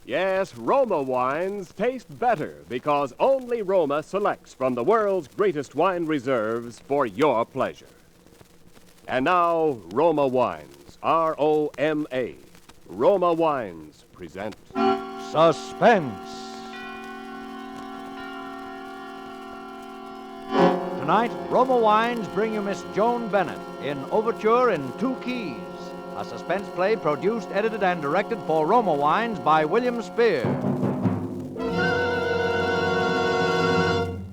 Yes, Roma wines taste better because only Roma selects from the world's greatest wine reserves for your pleasure. And now, Roma Wines, R-O-M-A. Roma Wines present Suspense. Tonight, Roma Wines bring you Miss Joan Bennett in Overture in 2 keys, a suspense play produced, edited, and directed for Roma Wines by William Spear.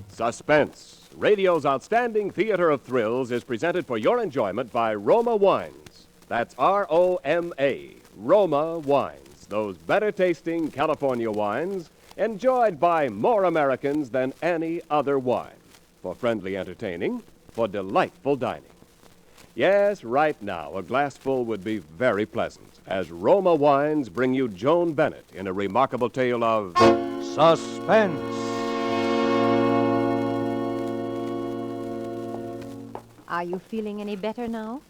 Suspense, radio's outstanding theater of thrills, is presented for your enjoyment by Roma Wines. That's R-O-M-A, Roma Wines, those better-tasting California wines enjoyed by more Americans than any other wine. For friendly entertaining, for delightful dining. Yes, right now, a glassful would be very pleasant as Roma Wines bring you Joan Bennett in a remarkable tale of Suspense. Are you feeling any better now?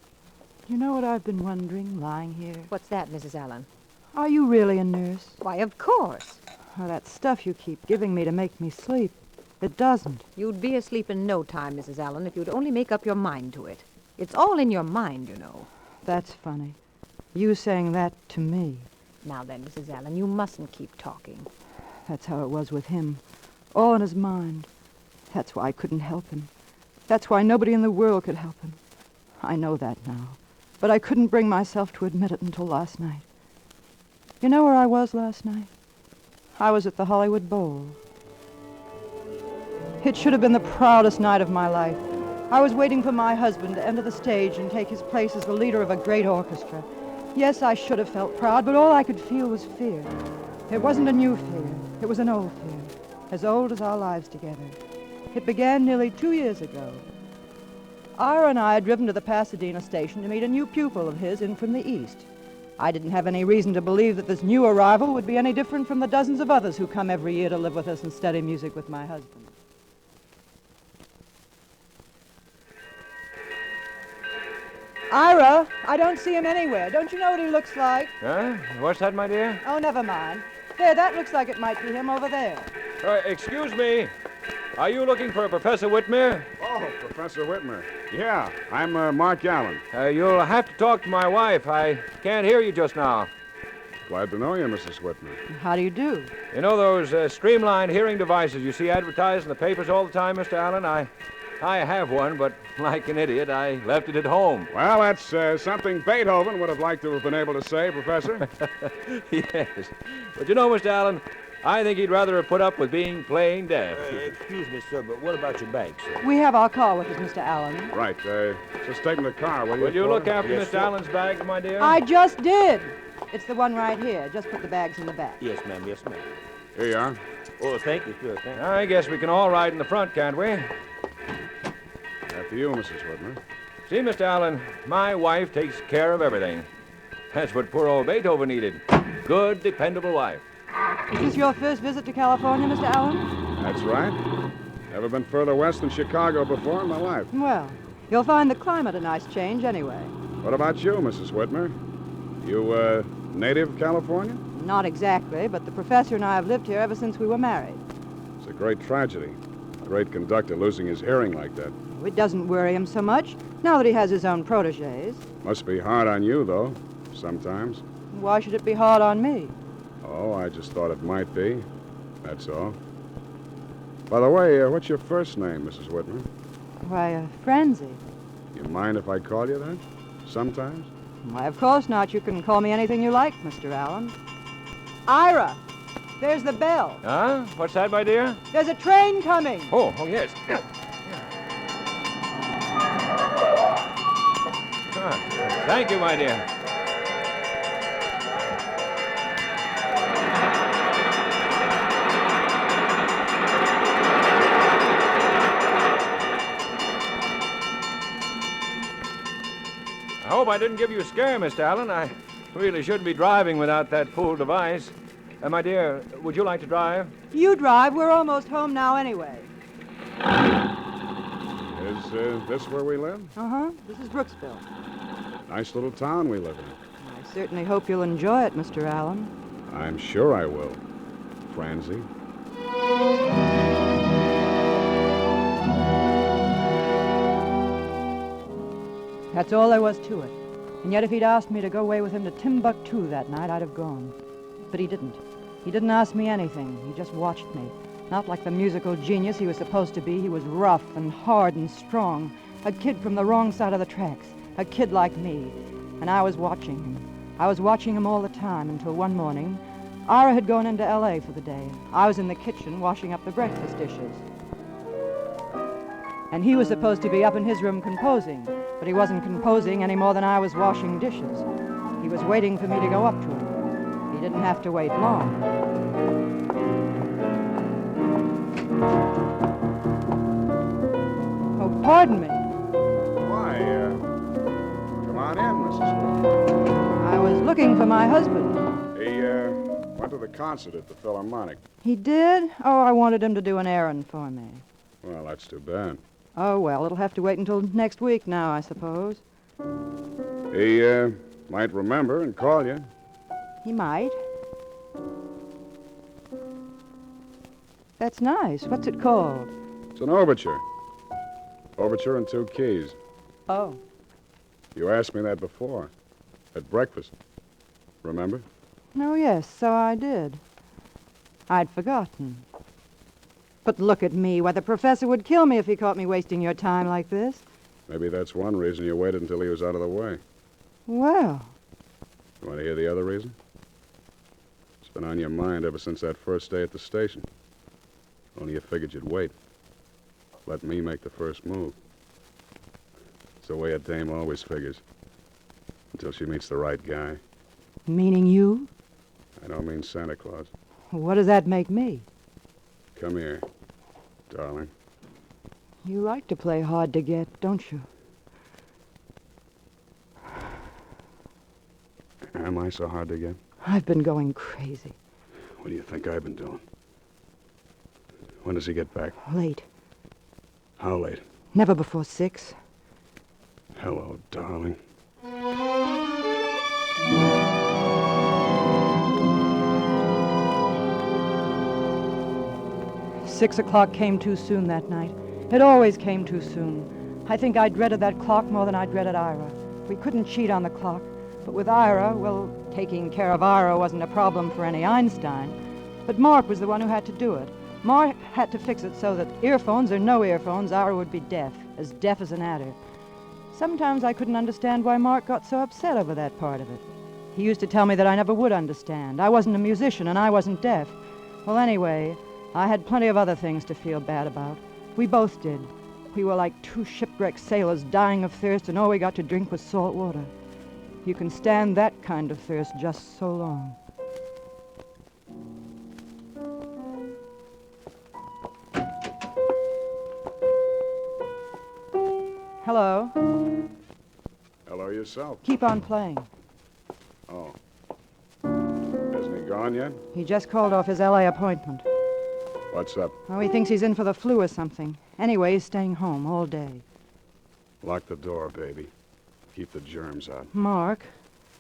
You know what I've been wondering, lying here? What's that, Mrs. Allen? Are you really a nurse? Why, of course. Oh, that stuff you keep giving me to make me sleep. It doesn't. You'd be asleep in no time, Mrs. Allen, if you'd only make up your mind to it. It's all in your mind, you know. That's funny. You saying that to me. Now then, Mrs. Allen, you mustn't keep talking. That's how it was with him. All in his mind. That's why I couldn't help him. That's why nobody in the world could help him. I know that now. But I couldn't bring myself to admit it until last night. You know where I was last night? I was at the Hollywood Bowl. It should have been the proudest night of my life. I was waiting for my husband to enter the stage and take his place as the leader of a great orchestra. Yes, I should have felt proud, but all I could feel was fear. It wasn't a new fear. It was an old fear, as old as our lives together. It began nearly 2 years ago. Ira and I had driven to the Pasadena station to meet a new pupil of his in from the east. I didn't have any reason to believe that this new arrival would be any different from the dozens of others who come every year to live with us and study music with my husband. Ira, I don't see him anywhere. Don't you know what he looks like? Huh? What's that, my dear? Oh, never mind. There, that looks like it might be him over there. Excuse me. Are you looking for Professor Whitmer? Oh, Professor Whitmer. Yeah, I'm Mark Allen. You'll have to talk to my wife. I can't hear you just now. Glad to know you, Mrs. Whitmer. How do you do? You know those streamlined hearing devices you see advertised in the papers all the time, Mr. Allen? I have one, but like an idiot, I left it at home. Well, that's something Beethoven would have liked to have been able to say, Professor. Yes. But you know, Mr. Allen, I think he'd rather have put up with being plain deaf. Excuse me, sir, but what about your bag, sir? We have our car with us, Mr. Allen. Right, just take him to the car, will you? Will you look after Yes, Mr. sir. Allen's bags, my dear? I just did. It's the one right here. Just put the bags in the back. Yes, ma'am, yes, ma'am. Here you are. Oh, thank you, sir, thank you. I guess we can all ride in the front, can't we? After you, Mrs. Whitmer. See, Mr. Allen, my wife takes care of everything. That's what poor old Beethoven needed. Good, dependable wife. Is this your first visit to California, Mr. Allen? That's right. Never been further west than Chicago before in my life. Well, you'll find the climate a nice change anyway. What about you, Mrs. Whitmer? You, native of California? Not exactly, but the professor and I have lived here ever since we were married. It's a great tragedy. A great conductor losing his hearing like that. It doesn't worry him so much, now that he has his own protégés. Must be hard on you, though, sometimes. Why should it be hard on me? Oh, I just thought it might be. That's all. By the way, what's your first name, Mrs. Whitmer? Why, Frenzy. You mind if I call you that? Sometimes? Why, of course not. You can call me anything you like, Mr. Allen. Ira, there's the bell. Huh? What's that, my dear? There's a train coming. Oh, yes. Thank you, my dear. I hope I didn't give you a scare, Mr. Allen. I really shouldn't be driving without that fool device. My dear, would you like to drive? You drive. We're almost home now anyway. Is this where we live? Uh-huh. This is Brooksville. Nice little town we live in. I certainly hope you'll enjoy it, Mr. Allen. I'm sure I will, Francie. That's all there was to it. And yet if he'd asked me to go away with him to Timbuktu that night, I'd have gone. But he didn't. He didn't ask me anything. He just watched me. Not like the musical genius he was supposed to be. He was rough and hard and strong. A kid from the wrong side of the tracks. A kid like me. And I was watching him. I was watching him all the time until one morning, Ira had gone into L.A. for the day. I was in the kitchen washing up the breakfast dishes. And he was supposed to be up in his room composing, but he wasn't composing any more than I was washing dishes. He was waiting for me to go up to him. He didn't have to wait long. Oh, pardon me. Why, come on in, Mrs. Wood. I was looking for my husband. He, went to the concert at the Philharmonic. He did? Oh, I wanted him to do an errand for me. Well, that's too bad. Oh, well, it'll have to wait until next week now, I suppose. He, might remember and call you. He might. That's nice. What's it called? It's an overture. Overture in 2 keys. Oh. You asked me that before. At breakfast. Remember? Oh, yes, so I did. I'd forgotten. But look at me. Why, the professor would kill me if he caught me wasting your time like this. Maybe that's one reason you waited until he was out of the way. Well, You want to hear the other reason? It's been on your mind ever since that first day at the station. Only you figured you'd wait. Let me make the first move. It's the way a dame always figures. Until she meets the right guy. meaning you? I don't mean Santa Claus. What does that make me? Come here, darling. You like to play hard to get, don't you? Am I so hard to get? I've been going crazy. What do you think I've been doing? When does he get back? Late. How late? Never before 6. Hello, darling. 6 o'clock came too soon that night. It always came too soon. I think I dreaded that clock more than I dreaded Ira. We couldn't cheat on the clock. But with Ira, well, taking care of Ira wasn't a problem for any Einstein. But Mark was the one who had to do it. Mark had to fix it so that earphones or no earphones, Ira would be deaf as an adder. Sometimes I couldn't understand why Mark got so upset over that part of it. He used to tell me that I never would understand. I wasn't a musician and I wasn't deaf. Well, anyway, I had plenty of other things to feel bad about. We both did. We were like 2 shipwrecked sailors dying of thirst, and all we got to drink was salt water. You can stand that kind of thirst just so long. Hello. Hello yourself. Keep on playing. Oh. Hasn't he gone yet? He just called off his L.A. appointment. What's up? Oh, he thinks he's in for the flu or something. Anyway, he's staying home all day. Lock the door, baby. Keep the germs out. Mark,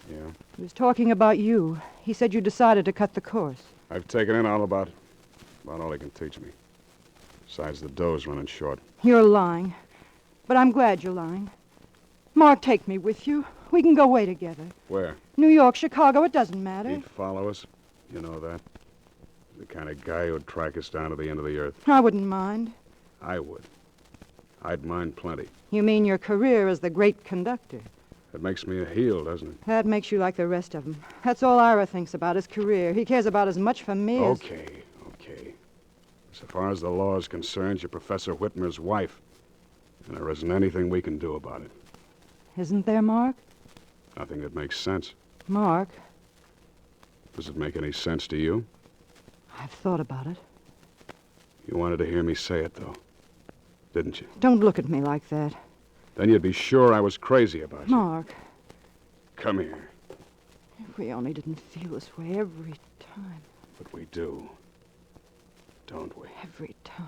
Yeah? he was talking about you. He said you decided to cut the course. I've taken in about all he can teach me. Besides, the dough's running short. You're lying. But I'm glad you're lying. Mark, take me with you. We can go away together. Where? New York, Chicago, it doesn't matter. He'd follow us. You know that? The kind of guy who'd track us down to the end of the earth. I wouldn't mind. I would. I'd mind plenty. You mean your career as the great conductor? That makes me a heel, doesn't it? That makes you like the rest of them. That's all Ira thinks about, his career. He cares about as much for me as... Okay. So far as the law is concerned, you're Professor Whitmer's wife. And there isn't anything we can do about it. Isn't there, Mark? Nothing that makes sense. Mark, Does it make any sense to you? I've thought about it. You wanted to hear me say it, though, didn't you? Don't look at me like that. Then you'd be sure I was crazy about you. Mark, Come here. if we only didn't feel this way every time. But we do. Don't we? Every time.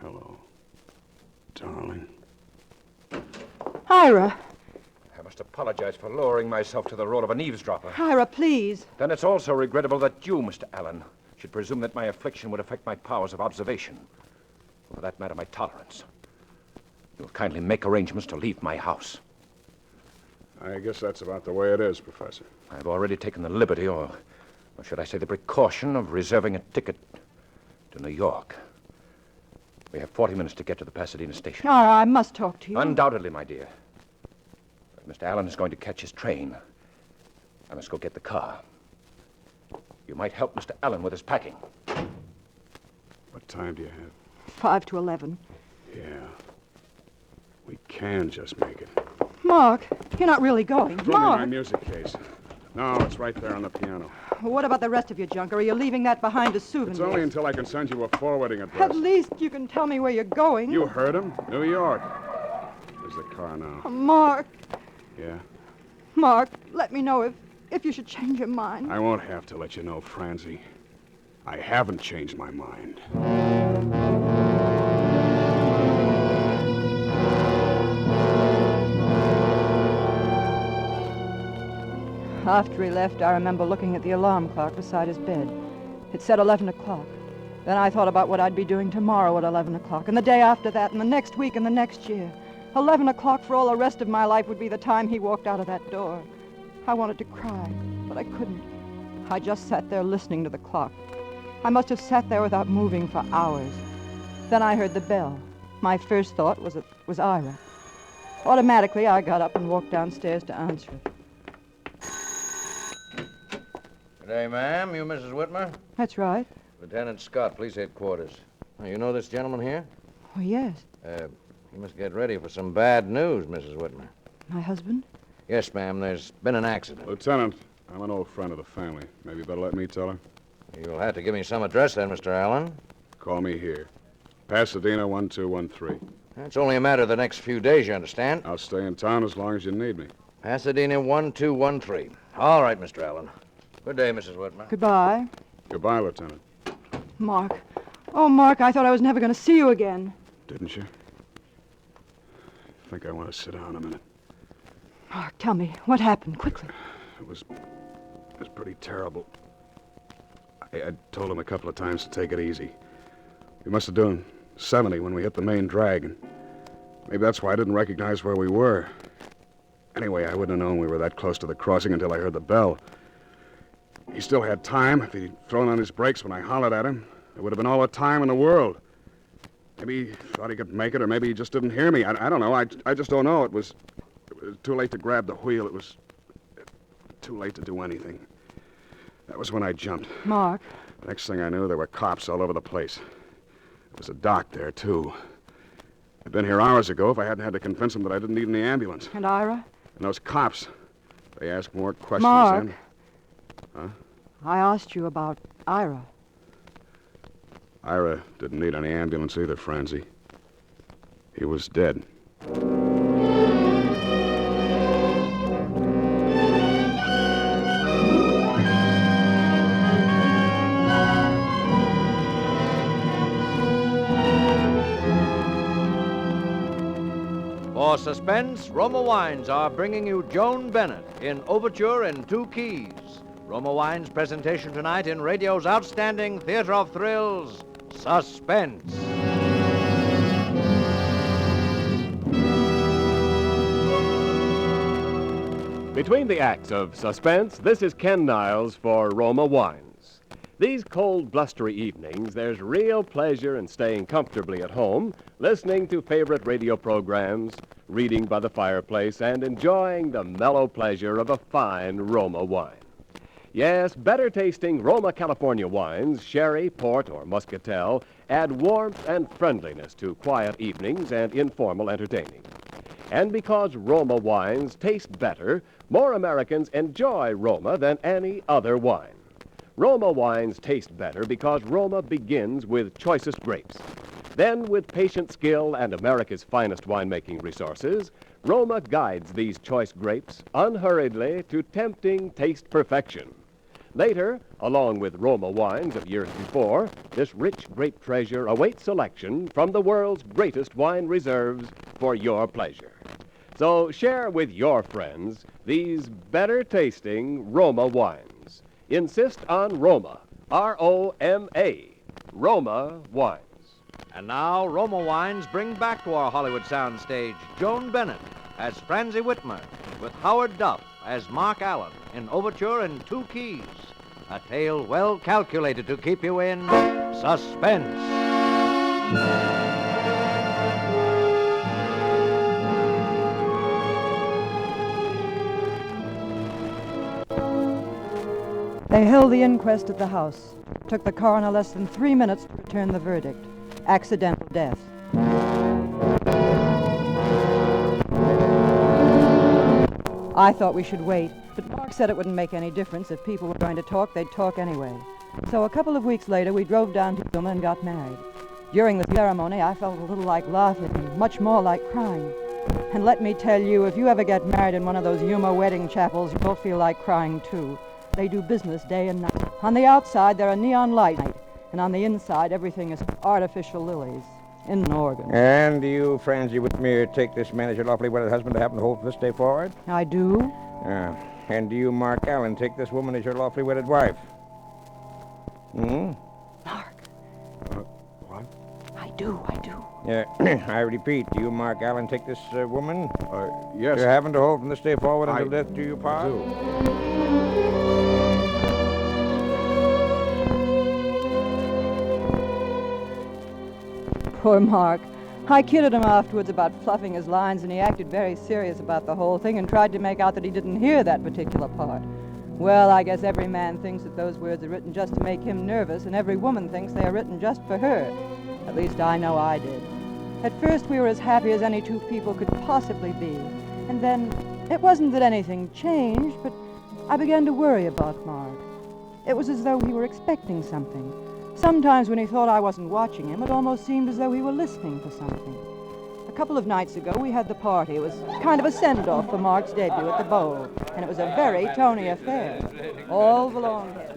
Hello, darling. Ira, must apologize for lowering myself to the role of an eavesdropper. Ira, please. Then it's also regrettable that you, Mr. Allen, should presume that my affliction would affect my powers of observation. Or for that matter, my tolerance. You'll kindly make arrangements to leave my house. I guess that's about the way it is, Professor. I've already taken the liberty, or should I say the precaution, of reserving a ticket to New York. We have 40 minutes to get to the Pasadena station. Ira, I must talk to you. Undoubtedly, my dear. But Mr. Allen is going to catch his train. I must go get the car. You might help Mr. Allen with his packing. What time do you have? 5 to 11. Yeah. We can just make it. Mark, you're not really going. Throw me Mark! my music case. No, it's right there on the piano. What about the rest of your junk? Or are you leaving that behind as souvenirs? It's only until I can send you a forwarding address. At least you can tell me where you're going. You heard him. New York. There's the car now. Mark, Yeah? Mark, let me know if you should change your mind. I won't have to let you know, Francie. I haven't changed my mind. After he left, I remember looking at the alarm clock beside his bed. It said 11 o'clock. Then I thought about what I'd be doing tomorrow at 11 o'clock, and the day after that, and the next week, and the next year. 11 o'clock for all the rest of my life would be the time he walked out of that door. I wanted to cry, but I couldn't. I just sat there listening to the clock. I must have sat there without moving for hours. Then I heard the bell. My first thought was it was Ira. Automatically, I got up and walked downstairs to answer it. Good day, ma'am. You Mrs. Whitmer? That's right. Lieutenant Scott, police headquarters. Oh, you know this gentleman here? Oh, yes. You must get ready for some bad news, Mrs. Whitmer. My husband? Yes, ma'am. There's been an accident. Lieutenant, I'm an old friend of the family. Maybe you better let me tell her. You'll have to give me some address then, Mr. Allen. Call me here. Pasadena 1213. It's only a matter of the next few days, you understand? I'll stay in town as long as you need me. Pasadena 1213. All right, Mr. Allen. Good day, Mrs. Whitmer. Goodbye. Goodbye, Lieutenant. Mark. Oh, Mark, I thought I was never going to see you again. Didn't you? I think I want to sit down a minute. Mark, tell me, what happened? Quickly. It was pretty terrible. I told him a couple of times to take it easy. We must have done 70 when we hit the main drag, and maybe that's why I didn't recognize where we were. Anyway, I wouldn't have known we were that close to the crossing until I heard the bell. He still had time. If he'd thrown on his brakes when I hollered at him, there would have been all the time in the world. Maybe he thought he could make it, or maybe he just didn't hear me. I don't know. I just don't know. It was too late to grab the wheel. It was too late to do anything. That was when I jumped. Mark. Next thing I knew, there were cops all over the place. There was a doc there, too. I'd been here hours ago if I hadn't had to convince them that I didn't need any ambulance. And Ira? And those cops, they asked more questions Mark. then. Huh? I asked you about Ira. Ira didn't need any ambulance either, Francie. He was dead. For Suspense, Roma Wines are bringing you Joan Bennett in Overture in 2 keys. Roma Wines' presentation tonight in radio's outstanding theater of thrills, Suspense. Between the acts of Suspense, this is Ken Niles for Roma Wines. These cold, blustery evenings, there's real pleasure in staying comfortably at home, listening to favorite radio programs, reading by the fireplace, and enjoying the mellow pleasure of a fine Roma wine. Yes, better-tasting Roma California wines, sherry, port, or muscatel, add warmth and friendliness to quiet evenings and informal entertaining. And because Roma wines taste better, more Americans enjoy Roma than any other wine. Roma wines taste better because Roma begins with choicest grapes. Then, with patient skill and America's finest winemaking resources, Roma guides these choice grapes unhurriedly to tempting taste perfection. Later, along with Roma wines of years before, this rich grape treasure awaits selection from the world's greatest wine reserves for your pleasure. So share with your friends these better-tasting Roma wines. Insist on Roma, R-O-M-A, Roma wines. And now, Roma Wines bring back to our Hollywood soundstage Joan Bennett as Francie Whitmer, with Howard Duff as Mark Allen in Overture in 2 keys. A tale well calculated to keep you in suspense. They held the inquest at the house. Took the coroner less than 3 minutes to return the verdict. Accidental death. I thought we should wait, but Mark said it wouldn't make any difference. If people were going to talk, they'd talk anyway. So a couple of weeks later, we drove down to Yuma and got married. During the ceremony, I felt a little like laughing and much more like crying. And let me tell you, if you ever get married in one of those Yuma wedding chapels, you'll feel like crying too. They do business day and night. On the outside, there are neon lights, and on the inside, everything is artificial lilies in an organ. And do you, Francie Whitmer, take this man as your lawfully wedded husband to happen to hold from this day forward? I do. And do you, Mark Allen, take this woman as your lawfully wedded wife? Hmm? Mark. What? I do. I repeat, do you, Mark Allen, take this woman? Yes. To happen to hold from this day forward until I death do you part? do. Poor Mark. I kidded him afterwards about fluffing his lines, and he acted very serious about the whole thing and tried to make out that he didn't hear that particular part. Well, I guess every man thinks that those words are written just to make him nervous, and every woman thinks they are written just for her. At least I know I did. At first, we were as happy as any two people could possibly be. And then, it wasn't that anything changed, but I began to worry about Mark. It was as though he were expecting something. Sometimes when he thought I wasn't watching him, it almost seemed as though he were listening for something. A couple of nights ago, we had the party. It was kind of a send-off for Mark's debut at the Bowl, and it was a very Tony affair. All the long hair.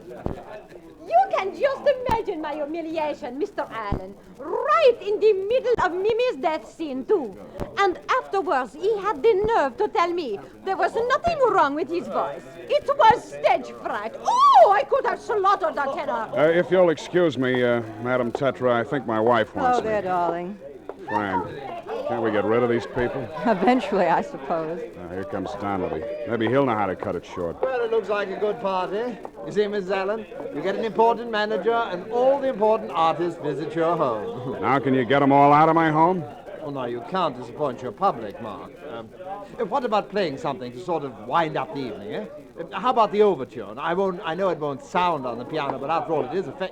You can just imagine my humiliation, Mr. Allen. Right in the middle of Mimi's death scene, too. And afterwards, he had the nerve to tell me there was nothing wrong with his voice. It was stage fright. Oh, I could have slaughtered that tenor. If you'll excuse me, Madam Tetra, I think my wife wants Hello there, darling. Frank, can't we get rid of these people? Eventually, I suppose. Here comes Donnelly. Maybe he'll know how to cut it short. Well, it looks like a good party. You see, Mrs. Allen, you get an important manager, and all the important artists visit your home. Now, can you get them all out of my home? Well, no, you can't disappoint your public, Mark. What about playing something to sort of wind up the evening, eh? How about the Overture? I know it won't sound on the piano, but after all, it is a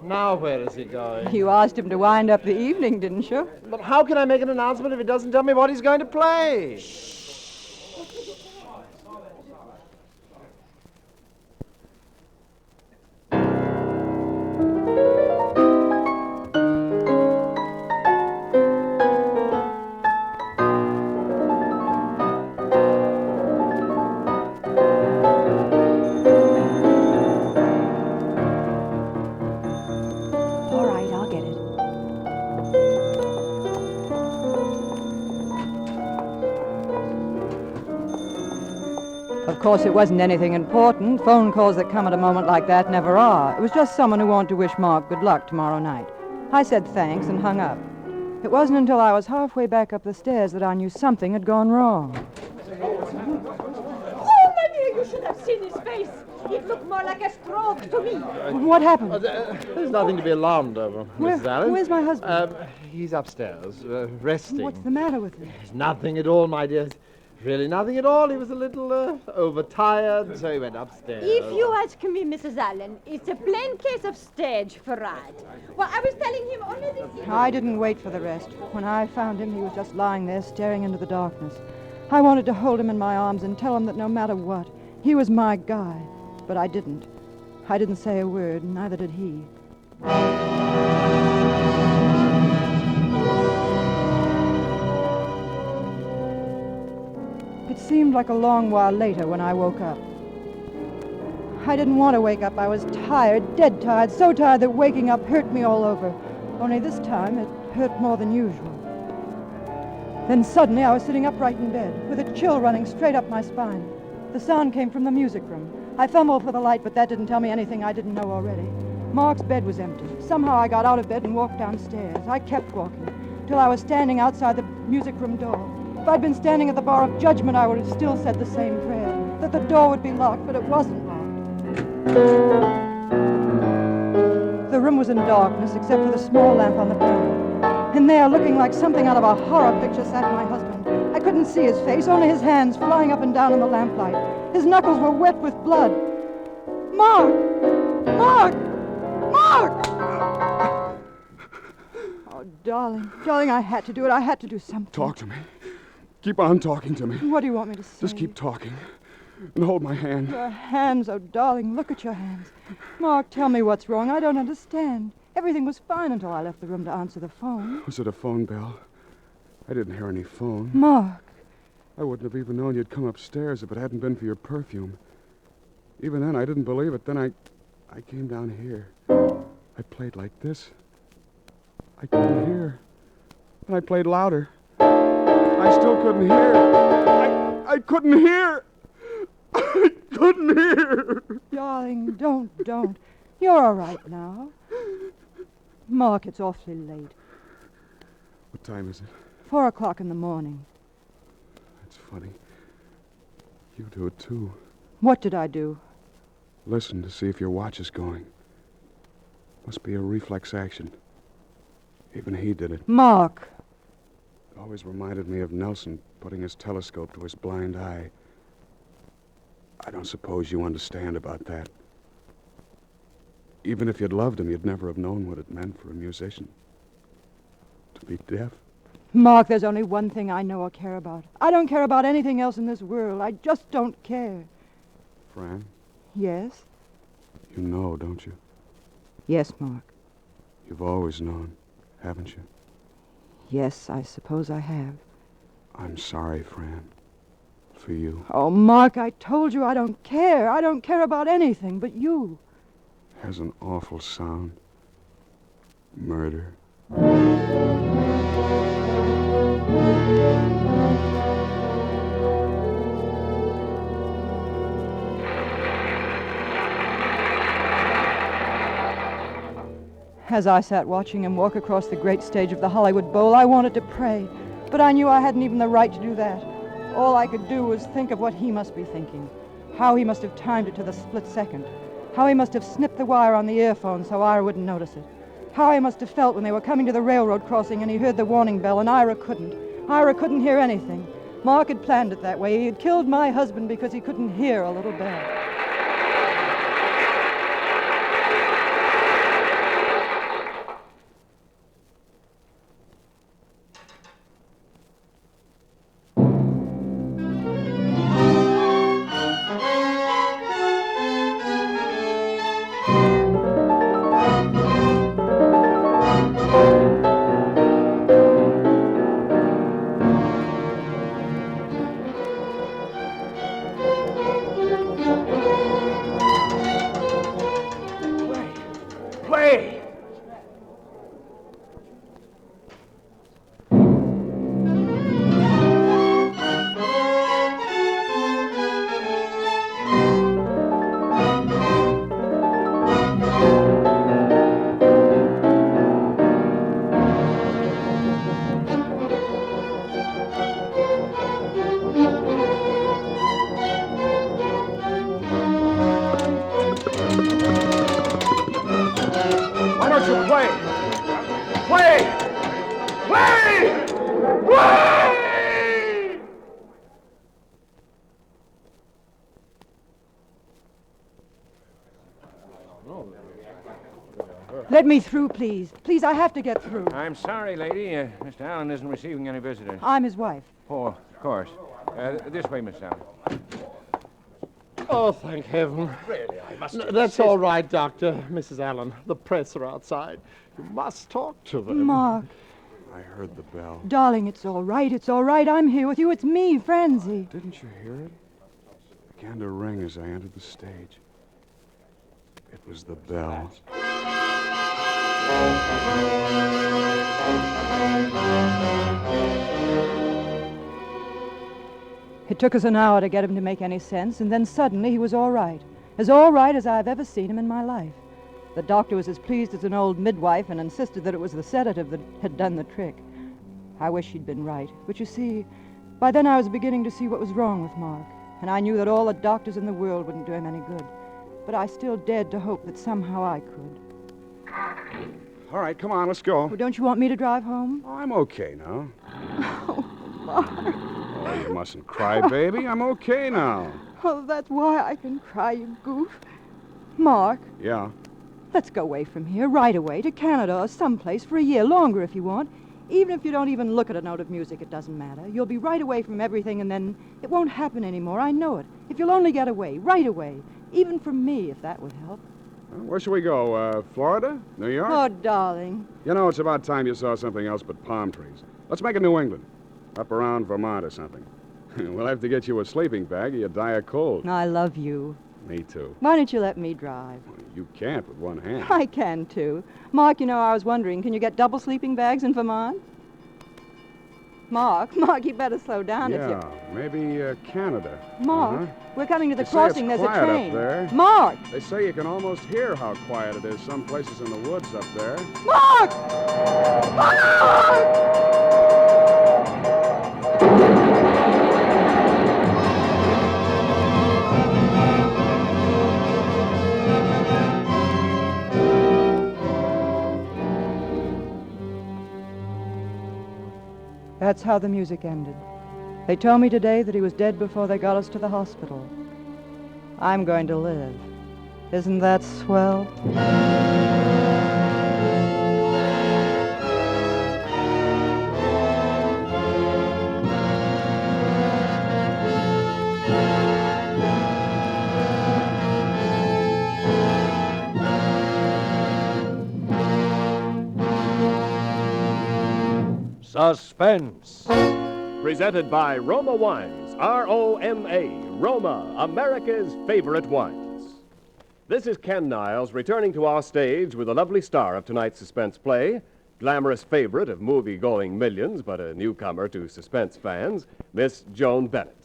Now, where is he going? You asked him to wind up the evening, didn't you? But how can I make an announcement if he doesn't tell me what he's going to play? All right, I'll get it. Of course, it wasn't anything important. Phone calls that come at a moment like that never are. It was just someone who wanted to wish Mark good luck tomorrow night. I said thanks and hung up. It wasn't until I was halfway back up the stairs that I knew something had gone wrong. Oh, my dear, you should have seen his face. It looked more like a stroke to me. What happened? There's nothing to be alarmed over, Mrs. Allen. Where's my husband? He's upstairs, resting. What's the matter with him? There's nothing at all, my dear. Really nothing at all. He was a little overtired, so he went upstairs. If you ask me, Mrs. Allen, it's a plain case of stage fright. Well, I was telling him only this evening. I didn't wait for the rest. When I found him, he was just lying there staring into the darkness. I wanted to hold him in my arms and tell him that no matter what, he was my guy. But I didn't. I didn't say a word, neither did he. It seemed like a long while later when I woke up. I didn't want to wake up. I was tired, dead tired, so tired that waking up hurt me all over. Only this time it hurt more than usual. Then suddenly I was sitting upright in bed, with a chill running straight up my spine. The sound came from the music room. I fumbled for the light, but that didn't tell me anything I didn't know already. Mark's bed was empty. Somehow I got out of bed and walked downstairs. I kept walking, till I was standing outside the music room door. If I'd been standing at the bar of judgment, I would have still said the same prayer, that the door would be locked, but it wasn't locked. The room was in darkness, except for the small lamp on the piano. And there, looking like something out of a horror picture, sat my husband. I couldn't see his face, only his hands flying up and down in the lamplight. His knuckles were wet with blood. Mark! Mark! Mark! Oh, darling, I had to do it. I had to do something. Talk to me. Keep on talking to me. What do you want me to say? Just keep talking. And hold my hand. Your hands, oh, darling, look at your hands. Mark, tell me what's wrong. I don't understand. Everything was fine until I left the room to answer the phone. Was it a phone bell? I didn't hear any phone. Mark. I wouldn't have even known you'd come upstairs if it hadn't been for your perfume. Even then, I didn't believe it. Then I came down here. I played like this. I couldn't hear. And I played louder. I still couldn't hear. I couldn't hear. I couldn't hear. Darling, don't. You're all right now. Mark, it's awfully late. What time is it? 4 o'clock in the morning. That's funny. You do it, too. What did I do? Listen to see if your watch is going. Must be a reflex action. Even he did it. Mark! It always reminded me of Nelson putting his telescope to his blind eye. I don't suppose you understand about that. Even if you'd loved him, you'd never have known what it meant for a musician. To be deaf. Mark, there's only one thing I know or care about. I don't care about anything else in this world. I just don't care. Fran? Yes? You know, don't you? Yes, Mark. You've always known, haven't you? Yes, I suppose I have. I'm sorry, Fran. For you. Oh, Mark, I told you I don't care. I don't care about anything but you. Has an awful sound. Murder. As I sat watching him walk across the great stage of the Hollywood Bowl, I wanted to pray, but I knew I hadn't even the right to do that. All I could do was think of what he must be thinking, how he must have timed it to the split second, how he must have snipped the wire on the earphone so Ira wouldn't notice it, how he must have felt when they were coming to the railroad crossing and he heard the warning bell and Ira couldn't. Ira couldn't hear anything. Mark had planned it that way. He had killed my husband because he couldn't hear a little bell. Let me through, please. Please, I have to get through. I'm sorry, lady. Mr. Allen isn't receiving any visitors. I'm his wife. Oh, of course. This way, Miss Allen. Oh, thank heaven. Really, I must That's all right, Doctor. Mrs. Allen, the press are outside. You must talk to them. Mark. I heard the bell. Darling, it's all right. It's all right. I'm here with you. It's me, Francie. Didn't you hear it? It began to ring as I entered the stage. It was the bell. It took us an hour to get him to make any sense, and then suddenly he was all right as I've ever seen him in my life. The doctor was as pleased as an old midwife and insisted that it was the sedative that had done the trick. I wish she'd been right, but you see, by then I was beginning to see what was wrong with Mark, and I knew that all the doctors in the world wouldn't do him any good. But I still dared to hope that somehow I could. All right, come on, let's go. Well, don't you want me to drive home? Oh, I'm okay now. Oh, Mark. Oh, you mustn't cry, baby. I'm okay now. Oh, that's why I can cry, you goof. Mark, Yeah. let's go away from here, right away, to Canada or someplace for a year, longer if you want. Even if you don't even look at a note of music, it doesn't matter. You'll be right away from everything, and then it won't happen anymore. I know it. If you'll only get away, right away. Even from me, if that would help. Where should we go? Florida? New York? Oh, darling. You know, it's about time you saw something else but palm trees. Let's make it New England. Up around Vermont or something. We'll have to get you a sleeping bag or you die of cold. I love you. Me too. Why don't you let me drive? You can't with one hand. I can, too. Mark, you know, I was wondering, can you get double sleeping bags in Vermont? Mark, you better slow down if you... Yeah, maybe Canada. Mark, we're coming to the They say crossing. it's There's a quiet train. up there. Mark! They say you can almost hear how quiet it is some places in the woods up there. Mark! Mark! That's how the music ended. They told me today that he was dead before they got us to the hospital. I'm going to live. Isn't that swell? Suspense. Presented by Roma Wines, R-O-M-A, Roma, America's favorite wines. This is Ken Niles returning to our stage with a lovely star of tonight's suspense play, glamorous favorite of movie-going millions, but a newcomer to suspense fans, Miss Joan Bennett.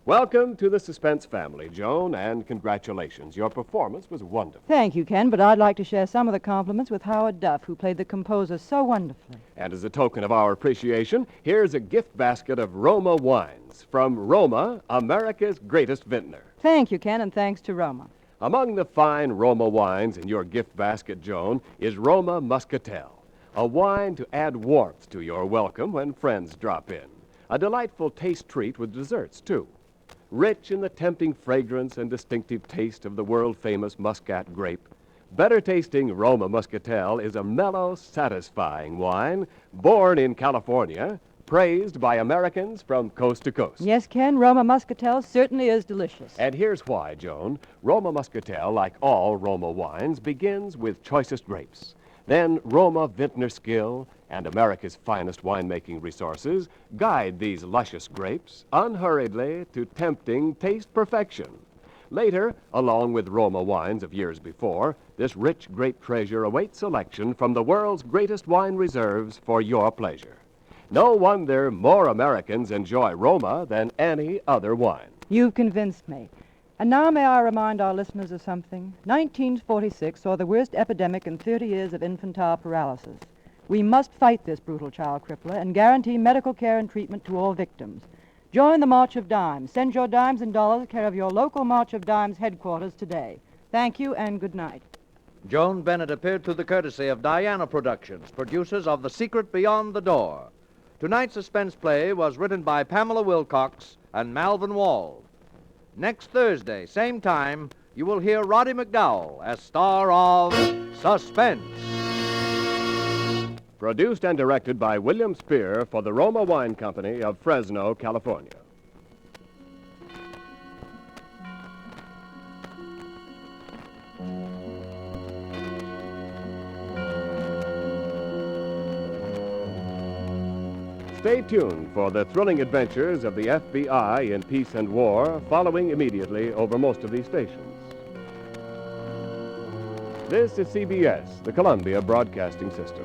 Welcome to the Suspense family, Joan, and congratulations. Your performance was wonderful. Thank you, Ken, but I'd like to share some of the compliments with Howard Duff, who played the composer so wonderfully. And as a token of our appreciation, here's a gift basket of Roma wines from Roma, America's greatest vintner. Thank you, Ken, and thanks to Roma. Among the fine Roma wines in your gift basket, Joan, is Roma Muscatel, a wine to add warmth to your welcome when friends drop in. A delightful taste treat with desserts, too. Rich in the tempting fragrance and distinctive taste of the world-famous Muscat grape, better-tasting Roma Muscatel is a mellow, satisfying wine born in California, praised by Americans from coast to coast. Yes, Ken, Roma Muscatel certainly is delicious. And here's why, Joan. Roma Muscatel, like all Roma wines, begins with choicest grapes. Then Roma vintner skill and America's finest winemaking resources guide these luscious grapes unhurriedly to tempting taste perfection. Later, along with Roma wines of years before, this rich grape treasure awaits selection from the world's greatest wine reserves for your pleasure. No wonder more Americans enjoy Roma than any other wine. You've convinced me. And now may I remind our listeners of something? 1946 saw the worst epidemic in 30 years of infantile paralysis. We must fight this brutal child crippler and guarantee medical care and treatment to all victims. Join the March of Dimes. Send your dimes and dollars care of your local March of Dimes headquarters today. Thank you and good night. Joan Bennett appeared through the courtesy of Diana Productions, producers of The Secret Beyond the Door. Tonight's suspense play was written by Pamela Wilcox and Malvin Wald. Next Thursday, same time, you will hear Roddy McDowell as star of Suspense. Produced and directed by William Spear for the Roma Wine Company of Fresno, California. Stay tuned for the thrilling adventures of the FBI in peace and war, following immediately over most of these stations. This is CBS, the Columbia Broadcasting System.